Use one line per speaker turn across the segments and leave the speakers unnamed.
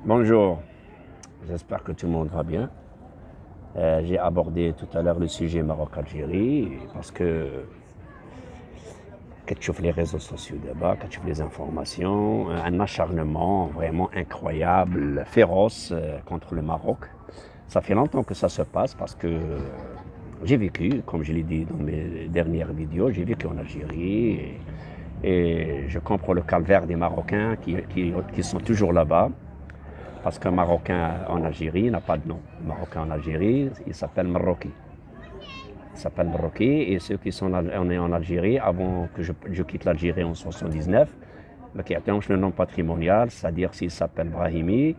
Bonjour, j'espère que tout le monde va bien. J'ai abordé tout à l'heure le sujet Maroc-Algérie parce que quand tu vois les réseaux sociaux d'abord, quand tu vois les informations, un acharnement vraiment incroyable, féroce contre le Maroc. Ça fait longtemps que ça se passe parce que j'ai vécu, comme je l'ai dit dans mes dernières vidéos, j'ai vécu en Algérie et je comprends le calvaire des Marocains qui sont toujours là-bas. Parce qu'un Marocain en Algérie n'a pas de nom. Un Marocain en Algérie, il s'appelle Maroki. Il s'appelle Maroki et ceux qui sont en Algérie, avant que je quitte l'Algérie en 79, qui attendent le nom patrimonial, c'est-à-dire s'ils s'appellent Brahimi,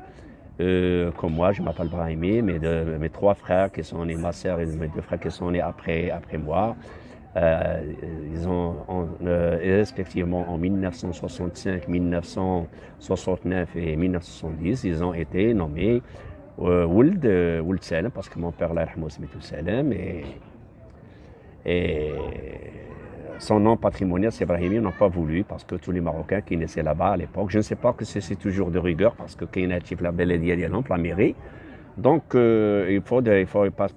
comme moi, je m'appelle Brahimi, mes trois frères qui sont nés, ma sœur et mes deux frères qui sont nés après moi, euh, ils ont respectivement en 1965, 1969 et 1970, ils ont été nommés Ould Salem, parce que mon père, là, Smith Salem, et son nom patrimonial, c'est Brahimi, ils n'ont pas voulu parce que tous les Marocains qui naissaient là-bas à l'époque, je ne sais pas que c'est toujours de rigueur parce que quand il y a la Beledia, la mairie, donc, il faut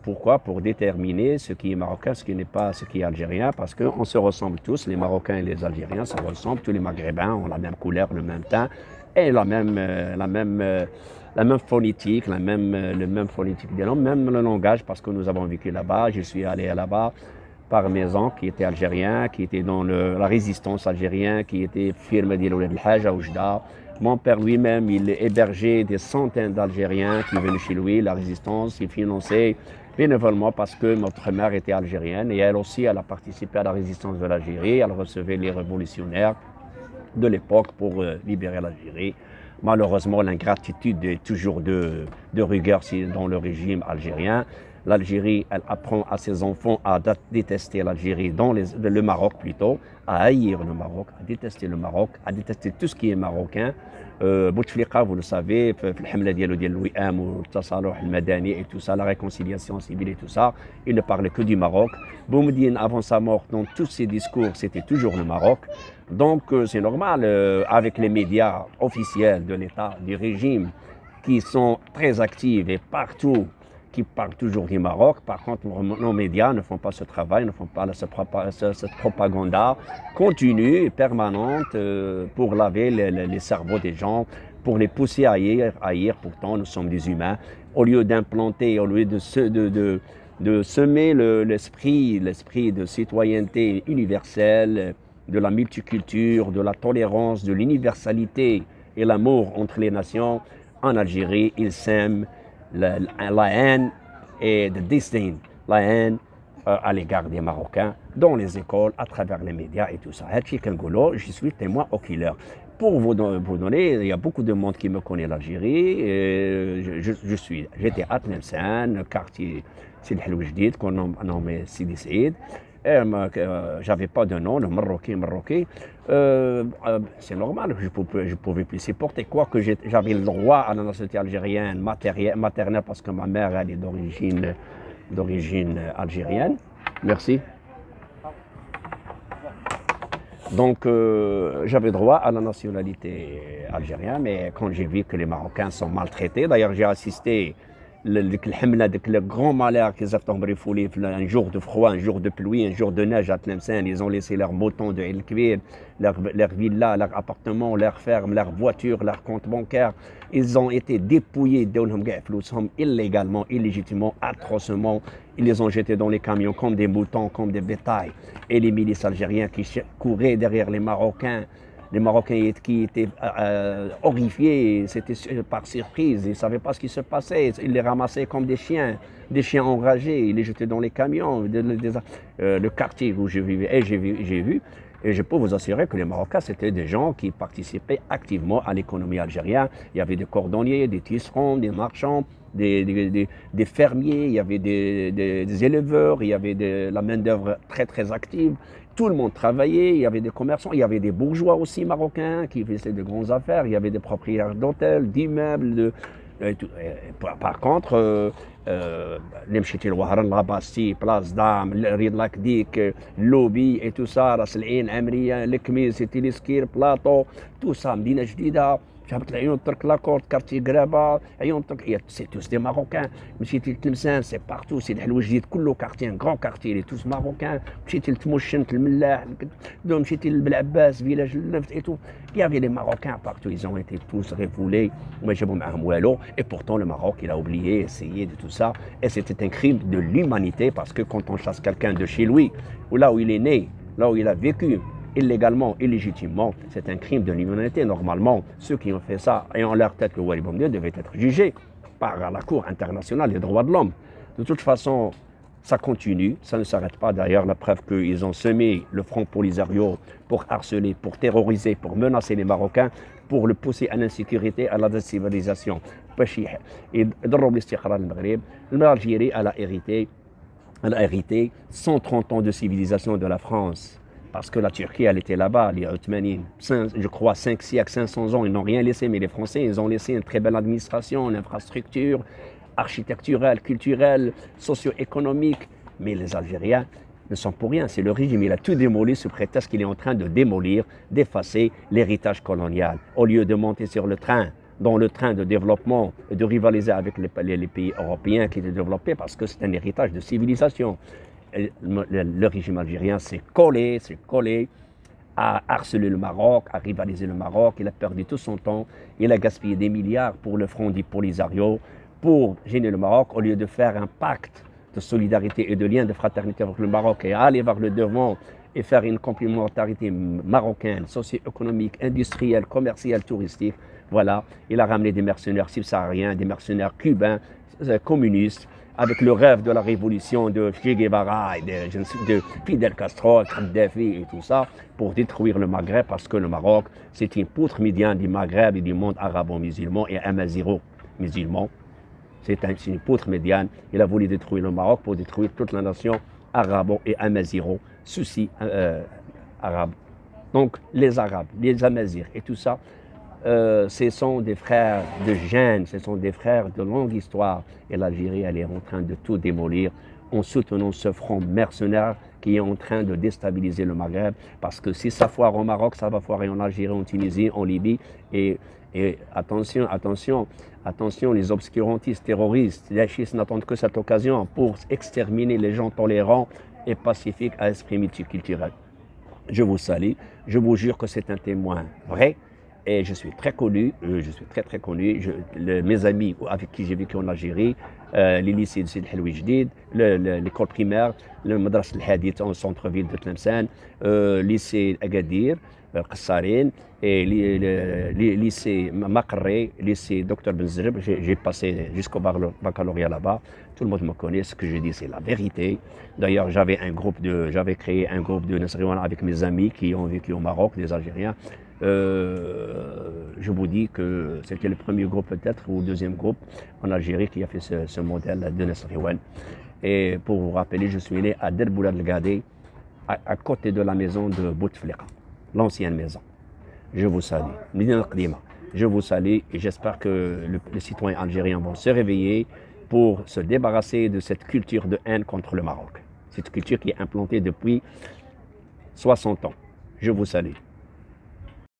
pourquoi? Pour déterminer ce qui est marocain, ce qui n'est pas, ce qui est algérien, parce qu'on se ressemble tous, les Marocains et les Algériens se ressemblent, tous les Maghrébins ont la même couleur, le même teint, et la même phonétique, le même phonétique des langues, même le langage, parce que nous avons vécu là-bas, je suis allé là-bas par mes oncles qui étaient algériens, qui étaient dans la résistance algérienne, qui étaient firmes d'Iloulad al-Hajj à Oujda. Mon père lui-même, il hébergeait des centaines d'Algériens qui venaient chez lui, la résistance, il finançait bénévolement parce que notre mère était algérienne et elle aussi, elle a participé à la résistance de l'Algérie, elle recevait les révolutionnaires de l'époque pour libérer l'Algérie. Malheureusement, l'ingratitude est toujours de rigueur dans le régime algérien. L'Algérie, elle apprend à ses enfants à détester l'Algérie, le Maroc plutôt, à haïr le Maroc, à détester le Maroc, à détester tout ce qui est marocain. Bouteflika, vous le savez, الحملة ديالو ديال الوئام والتصالح المدني et tout ça, la réconciliation civile et tout ça, il ne parlait que du Maroc. Boumediene, avant sa mort, dans tous ses discours, c'était toujours le Maroc. Donc c'est normal, avec les médias officiels de l'État, du régime, qui sont très actifs et partout, qui parlent toujours du Maroc. Par contre, nos médias ne font pas ce travail, ne font pas cette propagande continue et permanente pour laver les cerveaux des gens, pour les pousser à haïr. Pourtant, nous sommes des humains. Au lieu d'implanter, au lieu de semer l'esprit de citoyenneté universelle, de la multiculture, de la tolérance, de l'universalité et l'amour entre les nations, en Algérie, ils sèment la haine et le disdain, la haine à l'égard des Marocains, dans les écoles, à travers les médias et tout ça. Je suis témoin oculaire. Pour vous donner, il y a beaucoup de monde qui me connaît l'Algérie. J'étais à Tlemcen, quartier Sidi Hdid, qu'on nommait Sidi Saïd. J'avais pas de nom, le Marocain. C'est normal que je pouvais plus supporter. Quoique j'avais le droit à la nationalité algérienne maternelle parce que ma mère elle est d'origine algérienne. Merci. Donc j'avais droit à la nationalité algérienne, mais quand j'ai vu que les Marocains sont maltraités, d'ailleurs j'ai assisté le grand malheur qu'ils ont un jour de froid, un jour de pluie, un jour de neige à Tlemcen. Ils ont laissé leurs moutons de El Kbir, leur villa, leur appartement, leur ferme, leur voiture, leur compte bancaire. Ils ont été dépouillés illégalement, illégitimement, atrocement. Ils les ont jetés dans les camions comme des moutons, comme des bétails. Et les milices algériennes qui couraient derrière les Marocains qui étaient horrifiés, c'était par surprise, ils ne savaient pas ce qui se passait, ils les ramassaient comme des chiens enragés, ils les jetaient dans les camions, le quartier où je vivais, et j'ai vu, et je peux vous assurer que les Marocains, c'était des gens qui participaient activement à l'économie algérienne. Il y avait des cordonniers, des tisserands, des marchands, des fermiers, il y avait des éleveurs, il y avait la main-d'œuvre très très active. Tout le monde travaillait, il y avait des commerçants, il y avait des bourgeois aussi marocains qui faisaient de grandes affaires, il y avait des propriétaires d'hôtels, d'immeubles. Par contre, نمشي الوهران لاباسي بلاص دام ريد لاكديك اللوبي اي تو سا راس العين عمريه الكميس تيليسكير بلاطو تو سا مدينه جديده جابت العيون ترك لاكورد كارتي قرابه عيون ترك سي توس دي ماروكان مشيتي لتلمسان سي بارتو سي الحلوه الجديد كله كارتي ان غران كارتي لي توس ماروكان مشيتي لتمشنت الملاح مشيتي لبلعباس فيلاج النفط اي تو يافي لي ماروكان بارتو ils ont été tous révolés وما جابوا معاهم والو et pourtant le Maroc il a oublié essayé de tout ça et c'était un crime de l'humanité parce que quand on chasse quelqu'un de chez lui ou là où il est né là où il a vécu illégalement, illégitimement, c'est un crime de l'humanité. Normalement, ceux qui ont fait ça et en leur tête que Wali Boumediene devaient être jugés par la Cour internationale des droits de l'homme. De toute façon, ça continue, ça ne s'arrête pas. D'ailleurs, la preuve qu'ils ont semé le Front Polisario pour harceler, pour terroriser, pour menacer les Marocains, pour le pousser à l'insécurité, à la décivilisation. Et l'Algérie, elle a hérité 130 ans de civilisation de la France. Parce que la Turquie, elle était là-bas, les Ottomaniens, je crois 5 siècles, 500 ans, ils n'ont rien laissé, mais les Français, ils ont laissé une très belle administration, une infrastructure architecturelle, culturelle, socio-économique. Mais les Algériens ne sont pour rien. C'est le régime, il a tout démoli sous prétexte qu'il est en train de démolir, d'effacer l'héritage colonial. Au lieu de monter sur le train, dans le train de développement, et de rivaliser avec les pays européens qui étaient développés, parce que c'est un héritage de civilisation. Le régime algérien s'est collé à harceler le Maroc, à rivaliser le Maroc. Il a perdu tout son temps. Il a gaspillé des milliards pour le Front du Polisario, pour gêner le Maroc, au lieu de faire un pacte de solidarité et de lien de fraternité avec le Maroc et aller vers le devant et faire une complémentarité marocaine, socio-économique, industrielle, commerciale, touristique. Voilà, il a ramené des mercenaires subsahariens, des mercenaires cubains, communistes, avec le rêve de la révolution de Che Guevara et de Fidel Castro, Kadhafi et tout ça, pour détruire le Maghreb, parce que le Maroc, c'est une poutre médiane du Maghreb et du monde arabo-musulman et amazigho musulman. C'est une poutre médiane. Il a voulu détruire le Maroc pour détruire toute la nation arabo et amazigho, souci arabe. Donc les Arabes, les Amazirs et tout ça, ce sont des frères de gènes, ce sont des frères de longue histoire. Et l'Algérie, elle est en train de tout démolir en soutenant ce front mercenaire qui est en train de déstabiliser le Maghreb. Parce que si ça foire au Maroc, ça va foirer en Algérie, en Tunisie, en Libye. Et attention, les obscurantistes terroristes, les schistes n'attendent que cette occasion pour exterminer les gens tolérants et pacifiques à esprit multiculturel. Je vous salue, je vous jure que c'est un témoin vrai. Et je suis très connu, très connu. Mes amis avec qui j'ai vécu en Algérie, les lycées de Sidi Helwi Jdid, l'école primaire, le Madras El Hadith en centre-ville de Tlemcen, lycée Agadir, Qassarine, et lycée Makarré, lycée Dr Benzreb. J'ai passé jusqu'au baccalauréat là-bas. Tout le monde me connaît, ce que je dis c'est la vérité. D'ailleurs, j'avais créé un groupe de Nasriwan avec mes amis qui ont vécu au Maroc, des Algériens. Je vous dis que c'était le premier groupe peut-être ou le deuxième groupe en Algérie qui a fait ce modèle de Nasriwan. Et pour vous rappeler, je suis né à Derboulad El-Gadi, à côté de la maison de Bouteflika, l'ancienne maison. Je vous salue. Je vous salue et j'espère que les citoyens algériens vont se réveiller pour se débarrasser de cette culture de haine contre le Maroc. Cette culture qui est implantée depuis 60 ans. Je vous salue.